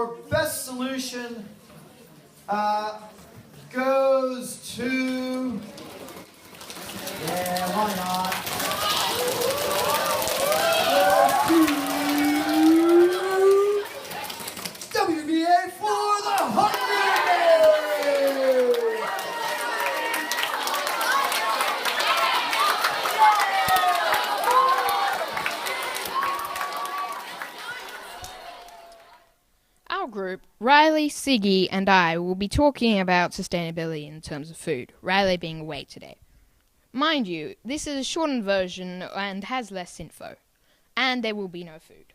our best solution goes to... Yeah, why not? WBA for the Hunger Day! Our group, Riley, Siggy, and I will be talking about sustainability in terms of food, Riley being away today. Mind you, this is a shortened version and has less info. And there will be no food.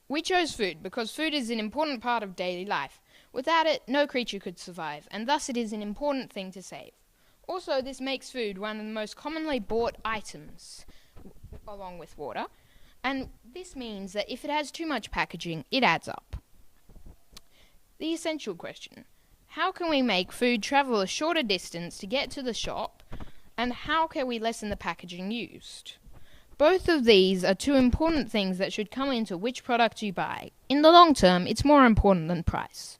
We chose food because food is an important part of daily life. Without it, no creature could survive, and thus it is an important thing to save. Also, this makes food one of the most commonly bought items, along with water, and this means that if it has too much packaging, it adds up. The essential question: how can we make food travel a shorter distance to get to the shop, and how can we lessen the packaging used? Both of these are two important things that should come into which product you buy. In the long term, it's more important than price.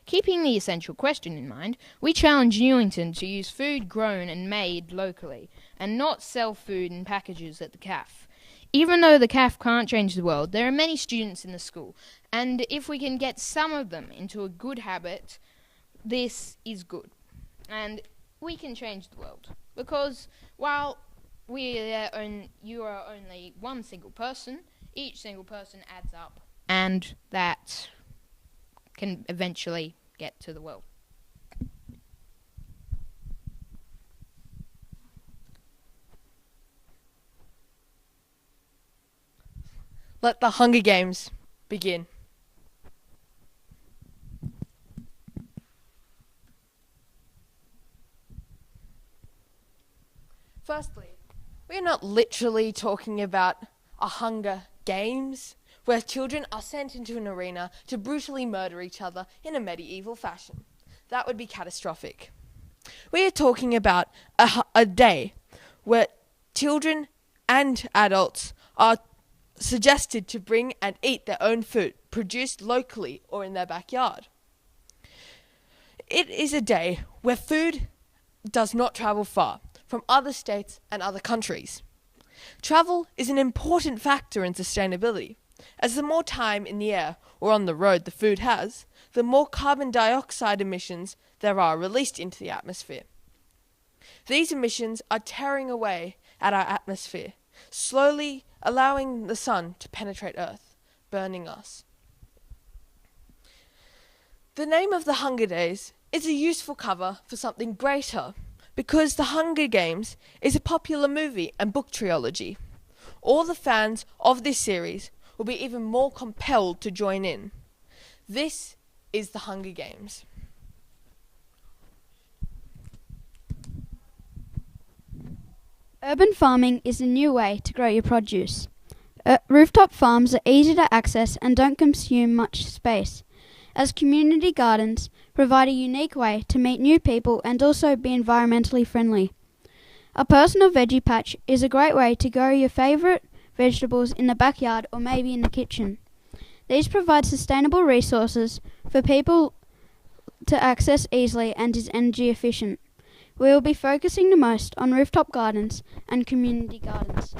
Keeping the essential question in mind, we challenge Newington to use food grown and made locally, and not sell food in packages at the CAF. Even though the CAF can't change the world, there are many students in the school, and if we can get some of them into a good habit, this is good. And we can change the world. Because while you are only one single person, each single person adds up, and that can eventually get to the world. Let the Hunger Games begin. Firstly, we are not literally talking about a Hunger Games, where children are sent into an arena to brutally murder each other in a medieval fashion. That would be catastrophic. We are talking about a day where children and adults are suggested to bring and eat their own food, produced locally or in their backyard. It is a day where food does not travel far from other states and other countries. Travel is an important factor in sustainability, as the more time in the air or on the road the food has, the more carbon dioxide emissions there are released into the atmosphere. These emissions are tearing away at our atmosphere, slowly allowing the sun to penetrate Earth, burning us. The name of the Hunger Days is a useful cover for something greater, because The Hunger Games is a popular movie and book trilogy. All the fans of this series will be even more compelled to join in. This is The Hunger Games. Urban farming is a new way to grow your produce. Rooftop farms are easy to access and don't consume much space, as community gardens provide a unique way to meet new people and also be environmentally friendly. A personal veggie patch is a great way to grow your favourite vegetables in the backyard or maybe in the kitchen. These provide sustainable resources for people to access easily and is energy efficient. We will be focusing the most on rooftop gardens and community gardens.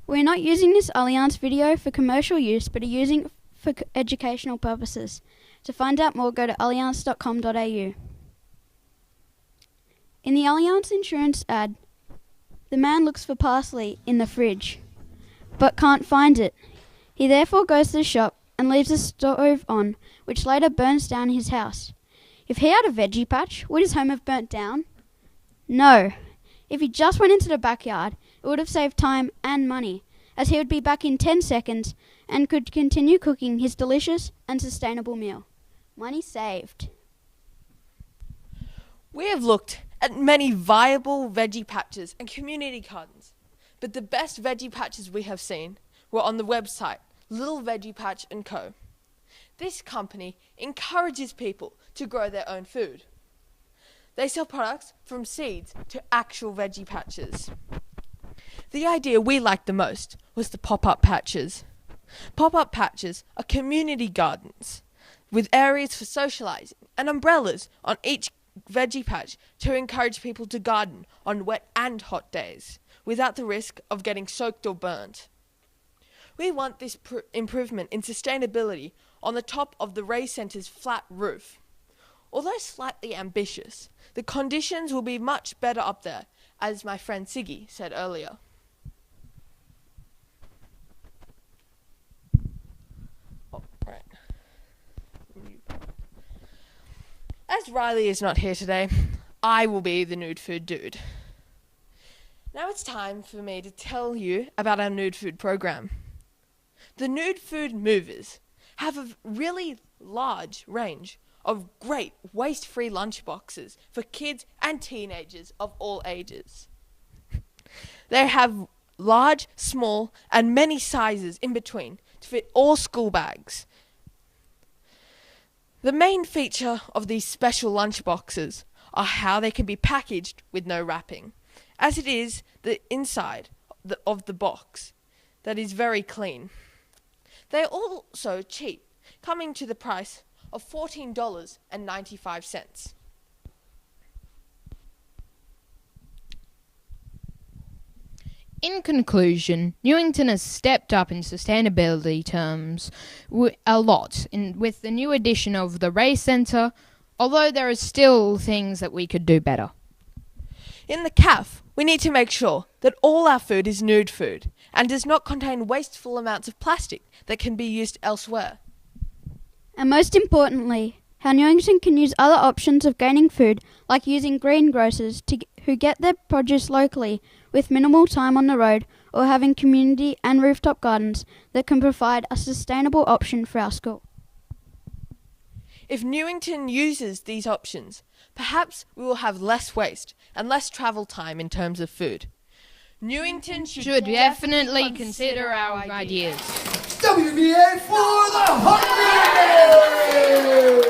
We are not using this Allianz video for commercial use, but are using it for educational purposes. To find out more, go to allianz.com.au. In the Allianz insurance ad, the man looks for parsley in the fridge, but can't find it. He therefore goes to the shop and leaves the stove on, which later burns down his house. If he had a veggie patch, would his home have burnt down? No. If he just went into the backyard, it would have saved time and money, as he would be back in 10 seconds and could continue cooking his delicious and sustainable meal. Money saved. We have looked at many viable veggie patches and community gardens, but the best veggie patches we have seen were on the website Little Veggie Patch & Co. This company encourages people to grow their own food. They sell products from seeds to actual veggie patches. The idea we liked the most was the pop-up patches. Pop-up patches are community gardens with areas for socialising and umbrellas on each veggie patch to encourage people to garden on wet and hot days without the risk of getting soaked or burnt. We want this improvement in sustainability on the top of the Ray Centre's flat roof. Although slightly ambitious, the conditions will be much better up there, as my friend Siggy said earlier. Oh, right. As Riley is not here today, I will be the nude food dude. Now it's time for me to tell you about our nude food program. The Nude Food Movers have a really large range of great waste-free lunchboxes for kids and teenagers of all ages. They have large, small, and many sizes in between to fit all school bags. The main feature of these special lunchboxes are how they can be packaged with no wrapping, as it is the inside of the box that is very clean. They are also cheap, coming to the price of $14.95. In conclusion, Newington has stepped up in sustainability terms a lot with the new addition of the Ray Centre, although there are still things that we could do better. In the CAF, we need to make sure that all our food is nude food and does not contain wasteful amounts of plastic that can be used elsewhere. And most importantly, how Newington can use other options of gaining food, like using greengrocers who get their produce locally with minimal time on the road, or having community and rooftop gardens that can provide a sustainable option for our school. If Newington uses these options, perhaps we will have less waste and less travel time in terms of food. Newington Should definitely consider our ideas. WBA for the Hungry Day!